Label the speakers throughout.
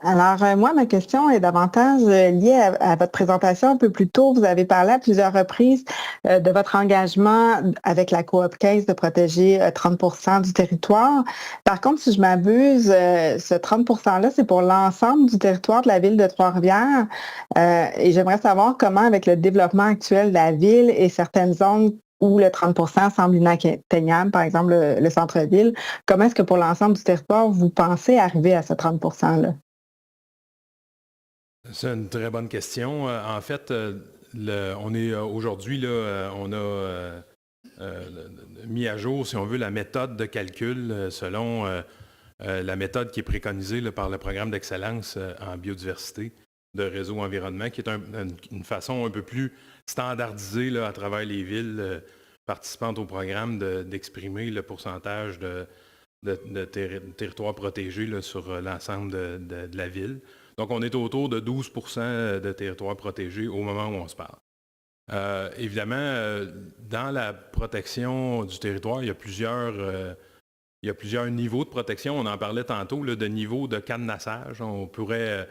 Speaker 1: Alors, moi, ma question est davantage liée à votre présentation un peu plus tôt. Vous avez parlé à plusieurs reprises de votre engagement avec la coop 15 de protéger 30 du territoire. Par contre, si je m'abuse, ce 30 %-là, c'est pour l'ensemble du territoire de la ville de Trois-Rivières. Et j'aimerais savoir comment, avec le développement actuel de la ville et certaines zones où le 30 % semble inatteignable, par exemple le centre-ville, comment est-ce que pour l'ensemble du territoire, vous pensez arriver à ce 30 % là?
Speaker 2: C'est une très bonne question. En fait, on est aujourd'hui, là, on a mis à jour, si on veut, la méthode de calcul selon la méthode qui est préconisée là, par le programme d'excellence en biodiversité de réseau environnement, qui est une façon un peu plus standardisée là, à travers les villes participantes au programme d'exprimer le pourcentage de territoires protégés là, sur l'ensemble de la ville. Donc, on est autour de 12 de territoires protégés au moment où on se parle. Évidemment, dans la protection du territoire, il y a plusieurs niveaux de protection. On en parlait tantôt, là, de niveau de cadenassage. On pourrait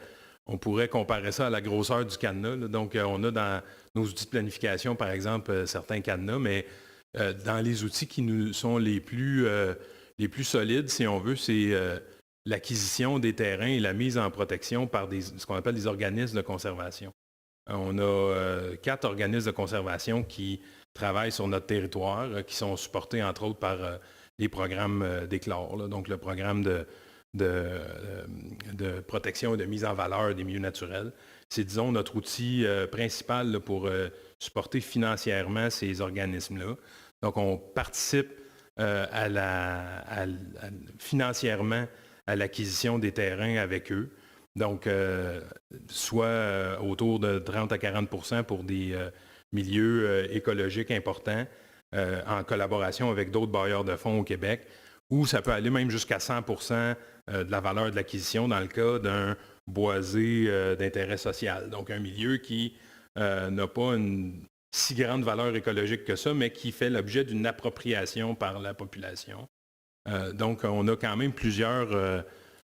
Speaker 2: comparer ça à la grosseur du cadenas. Là. Donc, on a dans nos outils de planification, par exemple, certains cadenas, mais dans les outils qui nous sont les plus solides, si on veut, c'est l'acquisition des terrains et la mise en protection par ce qu'on appelle des organismes de conservation. On a 4 organismes de conservation qui travaillent sur notre territoire, qui sont supportés entre autres par les programmes d'Éclore, donc le programme de protection et de mise en valeur des milieux naturels. C'est, disons, notre outil principal là, pour supporter financièrement ces organismes-là. Donc, on participe financièrement à l'acquisition des terrains avec eux. Donc, soit autour de 30 à 40 pour des milieux écologiques importants en collaboration avec d'autres bailleurs de fonds au Québec, ou ça peut aller même jusqu'à 100 de la valeur de l'acquisition dans le cas d'un boisé d'intérêt social. Donc, un milieu qui n'a pas une si grande valeur écologique que ça, mais qui fait l'objet d'une appropriation par la population. Donc, on a quand même plusieurs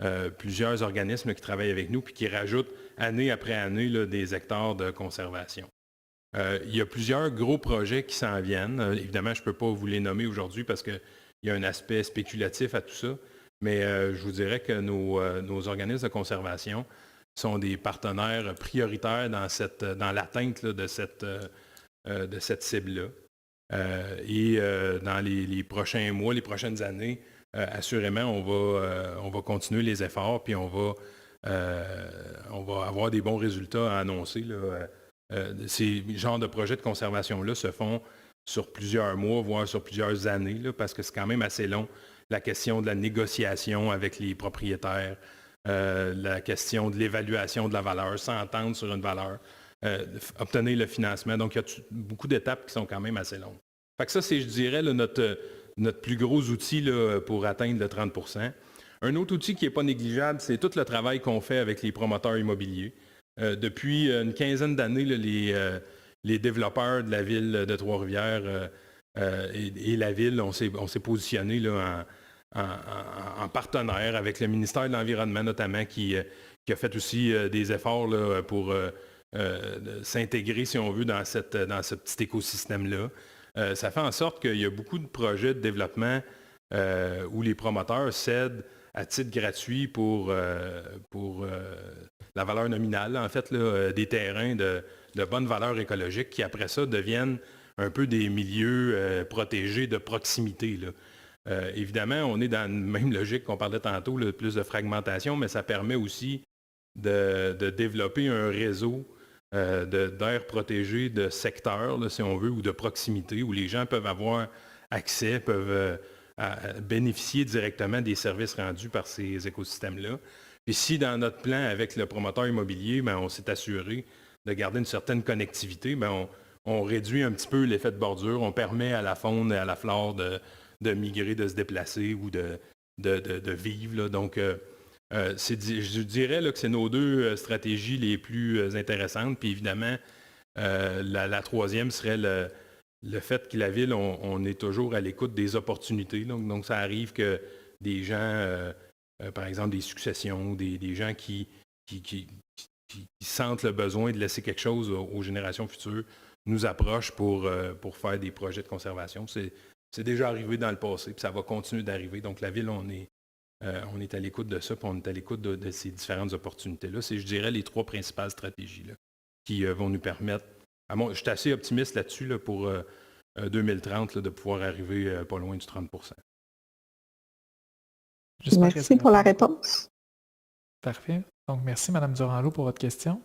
Speaker 2: organismes qui travaillent avec nous puis qui rajoutent année après année là, des hectares de conservation. Il y a plusieurs gros projets qui s'en viennent. Évidemment, je ne peux pas vous les nommer aujourd'hui parce qu'il y a un aspect spéculatif à tout ça, mais je vous dirais que nos organismes de conservation sont des partenaires prioritaires dans l'atteinte là, de cette cible-là. Dans les prochains mois, les prochaines années, assurément, on va continuer les efforts, puis on va avoir des bons résultats à annoncer. Là. Ces genres de projets de conservation-là se font sur plusieurs mois, voire sur plusieurs années, là, parce que c'est quand même assez long. La question de la négociation avec les propriétaires, la question de l'évaluation de la valeur, s'entendre sur une valeur, obtenir le financement. Donc, il y a beaucoup d'étapes qui sont quand même assez longues. Fait que ça, c'est, je dirais, là, notre plus gros outil là, pour atteindre le 30 Un autre outil qui n'est pas négligeable, c'est tout le travail qu'on fait avec les promoteurs immobiliers. Depuis une quinzaine d'années, là, les développeurs de la ville de Trois-Rivières et la ville, on s'est positionné là, en partenaire avec le ministère de l'Environnement notamment, qui a fait aussi des efforts là, pour s'intégrer, si on veut, dans ce petit écosystème-là. Ça fait en sorte qu'il y a beaucoup de projets de développement où les promoteurs cèdent à titre gratuit pour la valeur nominale, en fait, là, des terrains de bonne valeur écologique qui, après ça, deviennent un peu des milieux protégés de proximité. Là. Évidemment, on est dans la même logique qu'on parlait tantôt, là, plus de fragmentation, mais ça permet aussi de développer un réseau d'aires protégées de secteurs, là, si on veut, ou de proximité, où les gens peuvent avoir accès, peuvent bénéficier directement des services rendus par ces écosystèmes-là. Puis si dans notre plan avec le promoteur immobilier, bien, on s'est assuré de garder une certaine connectivité, bien, on réduit un petit peu l'effet de bordure, on permet à la faune et à la flore de migrer, de se déplacer ou de vivre. Là. Donc, je dirais là, que c'est nos deux stratégies les plus intéressantes. Puis évidemment, la troisième serait le fait que la ville, on est toujours à l'écoute des opportunités. Donc, ça arrive que des gens, par exemple des successions, des gens qui sentent le besoin de laisser quelque chose aux générations futures nous approchent pour faire des projets de conservation. C'est déjà arrivé dans le passé, puis ça va continuer d'arriver. Donc, la Ville, on est à l'écoute de ça, puis on est à l'écoute de ces différentes opportunités-là. C'est, je dirais, les 3 principales stratégies là, qui vont nous permettre... je suis assez optimiste là-dessus là, pour 2030, là, de pouvoir arriver pas loin du 30 %.
Speaker 1: Merci pour la réponse.
Speaker 3: Parfait. Donc, merci, Mme Durand-Lot, pour votre question.